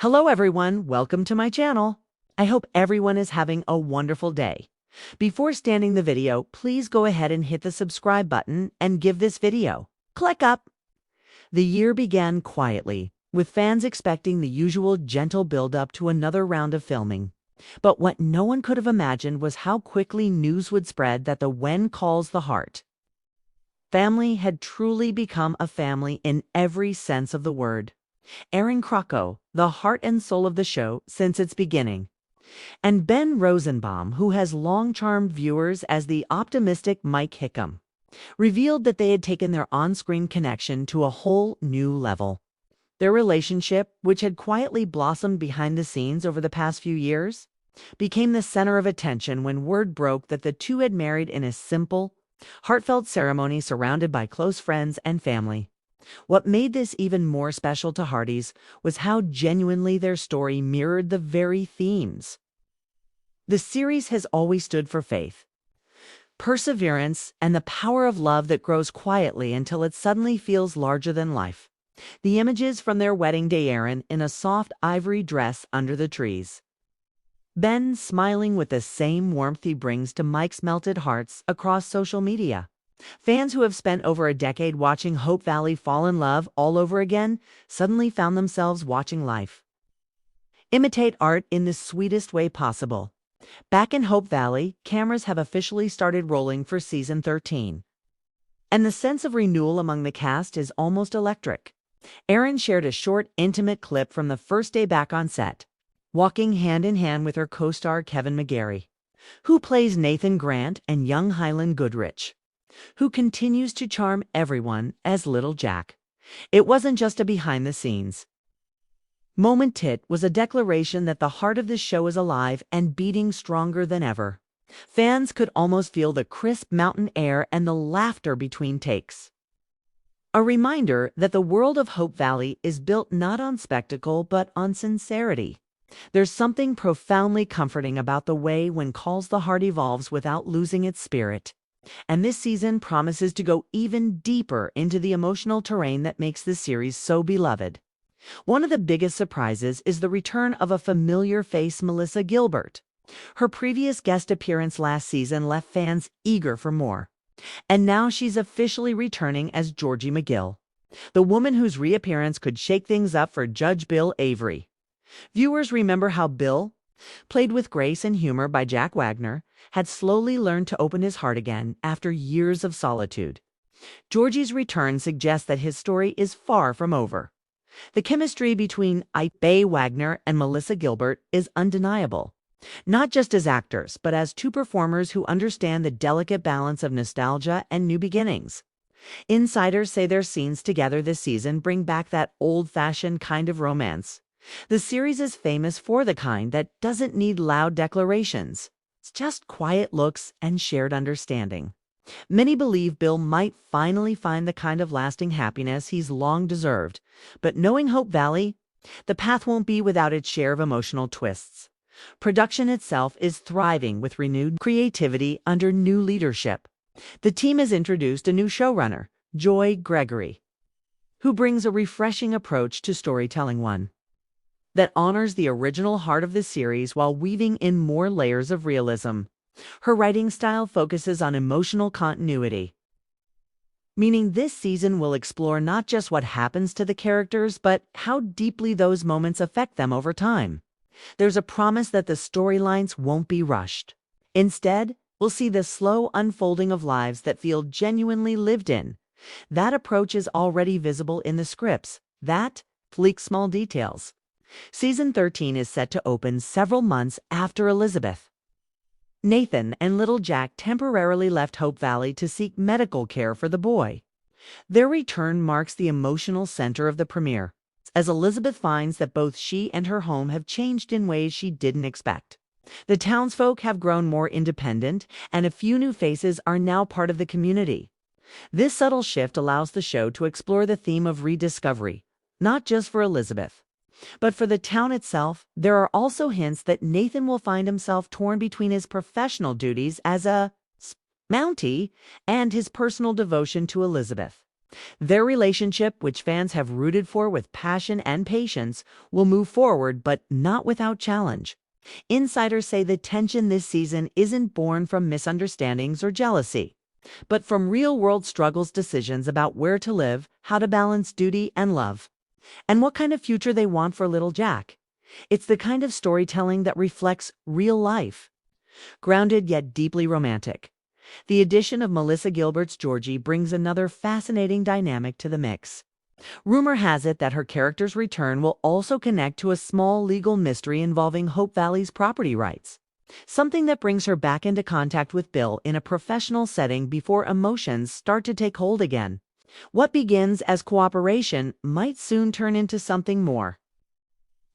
Hello everyone, welcome to my channel. I hope everyone is having a wonderful day. Before starting the video, please go ahead and hit the subscribe button and give this video click up. The year began quietly, with fans expecting the usual gentle build-up to another round of filming. But what no one could have imagined was how quickly news would spread that the When Calls the Heart family had truly become a family in every sense of the word. Erin Crocco, the heart and soul of the show since its beginning, and Ben Rosenbaum, who has long charmed viewers as the optimistic Mike Hickam, revealed that they had taken their on-screen connection to a whole new level. Their relationship, which had quietly blossomed behind the scenes over the past few years, became the center of attention when word broke that the two had married in a simple, heartfelt ceremony surrounded by close friends and family. What made this even more special to Hardys was how genuinely their story mirrored the very themes. The series has always stood for faith, perseverance, and the power of love that grows quietly until it suddenly feels larger than life. The images from their wedding day, Erin in a soft ivory dress under the trees, Ben smiling with the same warmth he brings to Mike's melted hearts across social media. Fans who have spent over a decade watching Hope Valley fall in love all over again suddenly found themselves watching life imitate art in the sweetest way possible. Back in Hope Valley, cameras have officially started rolling for season 13. And the sense of renewal among the cast is almost electric. Erin shared a short, intimate clip from the first day back on set, walking hand in hand with her co-star Kevin McGarry, who plays Nathan Grant, and young Highland Goodrich, who continues to charm everyone as Little Jack. It wasn't just a behind-the-scenes moment. It was a declaration that the heart of the show is alive and beating stronger than ever. Fans could almost feel the crisp mountain air and the laughter between takes. A reminder that the world of Hope Valley is built not on spectacle but on sincerity. There's something profoundly comforting about the way When Calls the Heart evolves without losing its spirit. And this season promises to go even deeper into the emotional terrain that makes this series so beloved. One of the biggest surprises is the return of a familiar face, Melissa Gilbert. Her previous guest appearance last season left fans eager for more. And now she's officially returning as Georgie McGill, the woman whose reappearance could shake things up for Judge Bill Avery. Viewers remember how Bill, played with grace and humor by Jack Wagner, had slowly learned to open his heart again after years of solitude. Georgie's return suggests that his story is far from over. The chemistry between Bay Wagner and Melissa Gilbert is undeniable, not just as actors, but as two performers who understand the delicate balance of nostalgia and new beginnings. Insiders say their scenes together this season bring back that old-fashioned kind of romance. The series is famous for the kind that doesn't need loud declarations. It's just quiet looks and shared understanding. Many believe Bill might finally find the kind of lasting happiness he's long deserved. But knowing Hope Valley, the path won't be without its share of emotional twists. Production itself is thriving with renewed creativity under new leadership. The team has introduced a new showrunner, Joy Gregory, who brings a refreshing approach to storytelling, one that honors the original heart of the series while weaving in more layers of realism. Her writing style focuses on emotional continuity, meaning this season will explore not just what happens to the characters, but how deeply those moments affect them over time. There's a promise that the storylines won't be rushed. Instead, we'll see the slow unfolding of lives that feel genuinely lived in. That approach is already visible in the scripts that fleek small details. Season 13 is set to open several months after Elizabeth, Nathan, and Little Jack temporarily left Hope Valley to seek medical care for the boy. Their return marks the emotional center of the premiere, as Elizabeth finds that both she and her home have changed in ways she didn't expect. The townsfolk have grown more independent, and a few new faces are now part of the community. This subtle shift allows the show to explore the theme of rediscovery, not just for Elizabeth, but for the town itself. There are also hints that Nathan will find himself torn between his professional duties as a Mountie and his personal devotion to Elizabeth. Their relationship, which fans have rooted for with passion and patience, will move forward, but not without challenge. Insiders say the tension this season isn't born from misunderstandings or jealousy, but from real-world struggles, decisions about where to live, how to balance duty and love, and what kind of future they want for little Jack. It's the kind of storytelling that reflects real life, grounded yet deeply romantic. The addition of Melissa Gilbert's Georgie brings another fascinating dynamic to the mix. Rumor has it that her character's return will also connect to a small legal mystery involving Hope Valley's property rights, something that brings her back into contact with Bill in a professional setting before emotions start to take hold again. What begins as cooperation might soon turn into something more,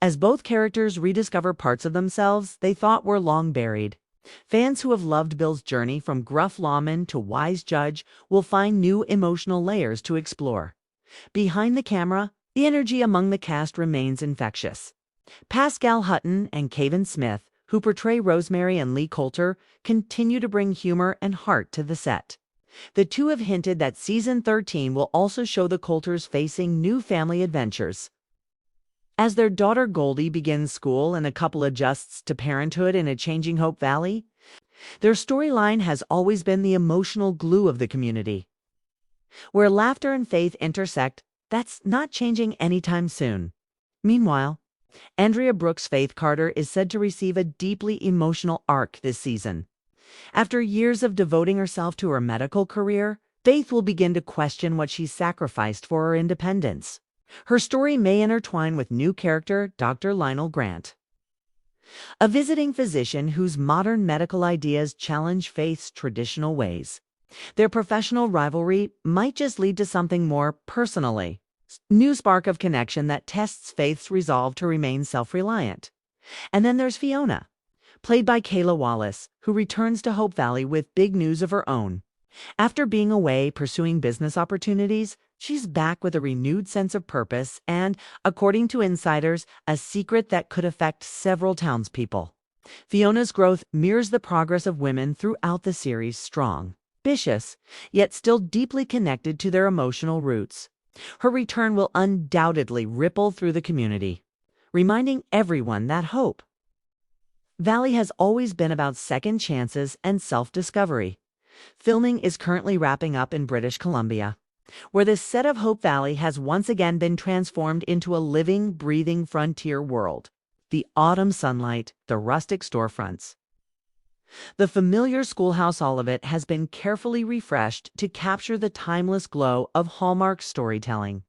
as both characters rediscover parts of themselves they thought were long buried. Fans who have loved Bill's journey from gruff lawman to wise judge will find new emotional layers to explore. Behind the camera, the energy among the cast remains infectious. Pascal Hutton and Kevin Smith, who portray Rosemary and Lee Coulter, continue to bring humor and heart to the set. The two have hinted that season 13 will also show the Coulters facing new family adventures. As their daughter Goldie begins school and the couple adjusts to parenthood in a changing Hope Valley, their storyline has always been the emotional glue of the community. Where laughter and faith intersect, that's not changing anytime soon. Meanwhile, Andrea Brooks Faith Carter is said to receive a deeply emotional arc this season. After years of devoting herself to her medical career, Faith will begin to question what she's sacrificed for her independence. Her story may intertwine with new character Dr. Lionel Grant, a visiting physician whose modern medical ideas challenge Faith's traditional ways. Their professional rivalry might just lead to something more personally, new spark of connection that tests Faith's resolve to remain self-reliant. And then there's Fiona, played by Kayla Wallace, who returns to Hope Valley with big news of her own. After being away pursuing business opportunities, she's back with a renewed sense of purpose and, according to insiders, a secret that could affect several townspeople. Fiona's growth mirrors the progress of women throughout the series, strong, ambitious, yet still deeply connected to their emotional roots. Her return will undoubtedly ripple through the community, reminding everyone that Hope Valley has always been about second chances and self-discovery. Filming is currently wrapping up in British Columbia, where the set of Hope Valley has once again been transformed into a living, breathing frontier world. The autumn sunlight, the rustic storefronts, the familiar schoolhouse, all of it has been carefully refreshed to capture the timeless glow of Hallmark storytelling.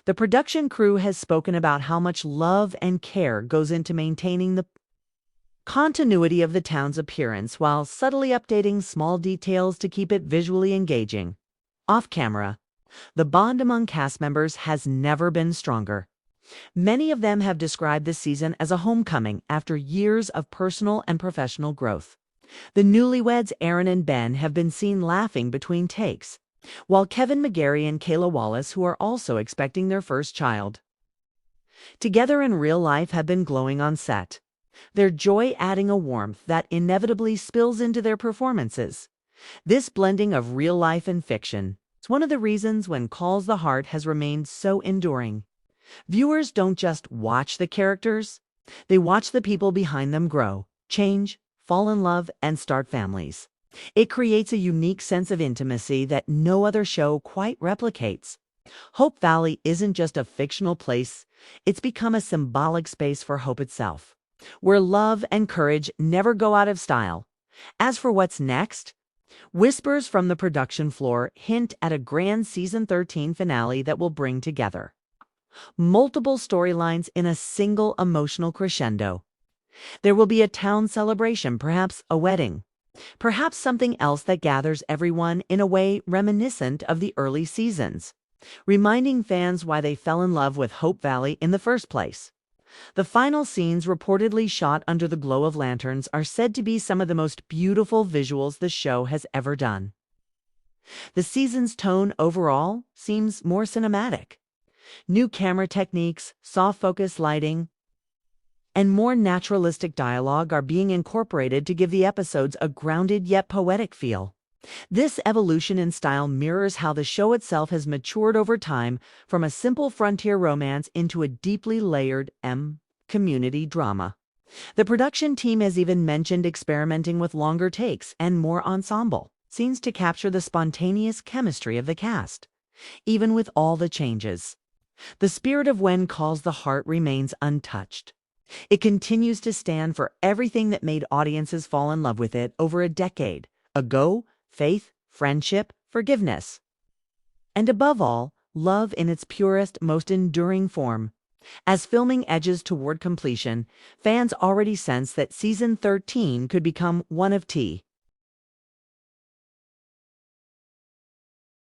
The production crew has spoken about how much love and care goes into maintaining the continuity of the town's appearance while subtly updating small details to keep it visually engaging. Off camera, the bond among cast members has never been stronger. Many of them have described this season as a homecoming after years of personal and professional growth. The newlyweds Aaron and Ben have been seen laughing between takes, while Kevin McGarry and Kayla Wallace, who are also expecting their first child, together in real life, have been glowing on set, their joy adding a warmth that inevitably spills into their performances. This blending of real life and fiction is one of the reasons When Calls the Heart has remained so enduring. Viewers don't just watch the characters, they watch the people behind them grow, change, fall in love, and start families. It creates a unique sense of intimacy that no other show quite replicates. Hope Valley isn't just a fictional place, it's become a symbolic space for hope itself, where love and courage never go out of style. As for what's next, whispers from the production floor hint at a grand season 13 finale that will bring together multiple storylines in a single emotional crescendo. There will be a town celebration, perhaps a wedding, perhaps something else that gathers everyone in a way reminiscent of the early seasons, reminding fans why they fell in love with Hope Valley in the first place. The final scenes, reportedly shot under the glow of lanterns, are said to be some of the most beautiful visuals the show has ever done. The season's tone overall seems more cinematic. New camera techniques, soft focus lighting, and more naturalistic dialogue are being incorporated to give the episodes a grounded yet poetic feel. This evolution in style mirrors how the show itself has matured over time from a simple frontier romance into a deeply layered community drama. The production team has even mentioned experimenting with longer takes and more ensemble scenes to capture the spontaneous chemistry of the cast. Even with all the changes, the spirit of When Calls the Heart remains untouched. It continues to stand for everything that made audiences fall in love with it over a decade ago: faith, friendship, forgiveness, and above all, love in its purest, most enduring form. As filming edges toward completion, fans already sense that Season 13 could become one of